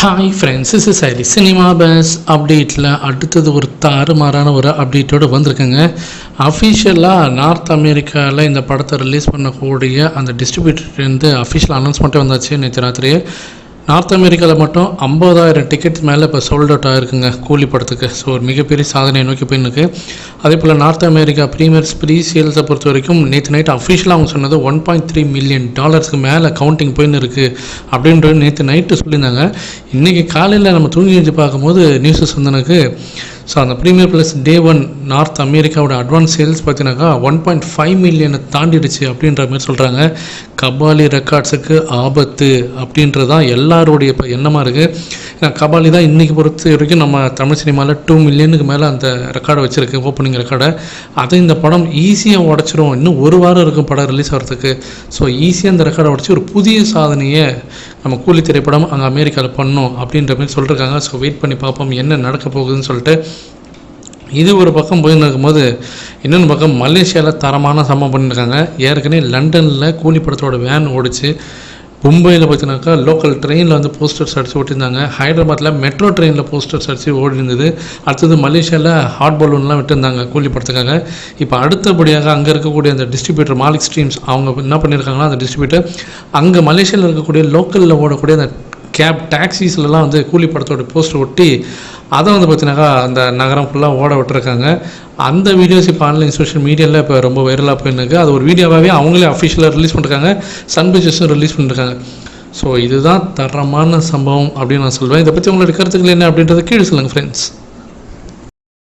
Hi friends, is சரி cinema base அப்டேட்டில் அடுத்தது ஒரு தாறுமாறான ஒரு அப்டேட்டோடு வந்திருக்குங்க. அஃபிஷியலாக நார்த் அமெரிக்காவில் இந்த படத்தை ரிலீஸ் பண்ணக்கூடிய அந்த டிஸ்ட்ரிபியூட்டர்லேருந்து அஃபிஷியல் அனௌன்ஸ்மெண்ட்டே வந்தாச்சு நேற்று ராத்திரியே. நார்த் அமெரிக்காவில் மட்டும் 50,000 டிக்கெட்ஸ் மேலே இப்போ சோல்ட் அவுட் ஆகிருக்குங்க கூலி படத்துக்கு. ஸோ ஒரு மிகப்பெரிய சாதனையை நோக்கி போயிருக்கு. அதே போல் நார்த் அமெரிக்கா ப்ரீமியர்ஸ் ப்ரீ சேல்ஸை பொறுத்த வரைக்கும் நேற்று நைட் அஃபிஷியலாக அவங்க சொன்னது $1.3 மில்லியன் மேலே கவுண்டிங் போயின்னு இருக்குது அப்படின்றது நேற்று நைட்டு சொல்லியிருந்தாங்க. இன்றைக்கி காலையில் நம்ம தூங்கி எழுந்து பார்க்கும்போது நியூஸஸ் வந்தனுக்கு ஸோ அந்த ப்ரீமியர் ப்ளஸ் டே 1 நார்த் அமெரிக்காவோட அட்வான்ஸ் சேல்ஸ் பார்த்தீங்கன்னாக்கா 1.5 மில்லியனை தாண்டிடுச்சு அப்படின்ற மாதிரி சொல்கிறாங்க. கபாலி ரெக்கார்ட்ஸுக்கு ஆபத்து அப்படின்றது தான் எல்லாருடைய இப்போ எண்ணமாக இருக்குது. ஏன்னா கபாலி தான் இன்றைக்கி பொறுத்த வரைக்கும் நம்ம தமிழ் சினிமாவில் 2 மில்லியனுக்கு மேலே அந்த ரெக்கார்டை வச்சுருக்கு, ஓப்பனிங் ரெக்கார்டை. அதை இந்த படம் ஈஸியாக உடச்சிரும். இன்னும் ஒரு வாரம் இருக்கும் படம் ரிலீஸ் ஆகிறதுக்கு. ஸோ ஈஸியாக அந்த ரெக்கார்டை உடச்சி ஒரு புதிய சாதனையை நம்ம கூலி திரைப்படம் அங்கே அமெரிக்காவில் பண்ணோம் அப்படின்ற மாதிரி சொல்லியிருக்காங்க. ஸோ வெயிட் பண்ணி பார்ப்போம் என்ன நடக்க போகுதுன்னு சொல்லிட்டு. இது ஒரு பக்கம் போயின்னு இருக்கும்போது இன்னொன்று பக்கம் மலேசியாவில் தரமான சம்பவம் பண்ணியிருக்காங்க. ஏற்கனவே லண்டனில் கூலி படத்தோட வேன் ஓடிச்சு. மும்பையில் பார்த்தீங்கன்னாக்கா லோக்கல் ட்ரெயினில் வந்து போஸ்டர்ஸ் அடித்து ஓட்டியிருந்தாங்க. ஹைதராபாத்தில் மெட்ரோ ட்ரெயினில் போஸ்டர்ஸ் அடித்து ஓடி இருந்தது. அடுத்தது மலேசியாவில் ஹாட் பலூன்லாம் விட்டுருந்தாங்க கூலி படத்துக்காக. இப்போ அடுத்தபடியாக அங்கே இருக்கக்கூடிய அந்த டிஸ்ட்ரிபியூட்டர் மாலிக் ஸ்ட்ரீம்ஸ் அவங்க என்ன பண்ணியிருக்காங்கன்னா, அந்த டிஸ்ட்ரிபியூட்டர் அங்கே மலேசியாவில் இருக்கக்கூடிய லோக்கலில் ஓடக்கூடிய அந்த கேப் டாக்ஸிஸ்லாம் வந்து கூலி படத்தோட போஸ்டர் ஒட்டி அதை வந்து பார்த்தீங்கன்னாக்கா அந்த நகரம் ஃபுல்லாக ஓட விட்டுருக்காங்க. அந்த வீடியோஸ் இப்போ ஆன்லைன் சோஷியல் மீடியாவில் இப்போ ரொம்ப வைரலாக போயிருக்கு. அது ஒரு வீடியோவாகவே அவங்களே அஃபிஷியலாக ரிலீஸ் பண்ணிருக்காங்க. சன் பிக்சர்ஸும் ரிலீஸ் பண்ணியிருக்காங்க. ஸோ இதுதான் தரமான சம்பவம் அப்படின்னு நான் சொல்வேன். இதை பற்றி உங்களோட கருத்துக்கள் என்ன அப்படின்றத கீழே சொல்லுங்கள் ஃப்ரெண்ட்ஸ்.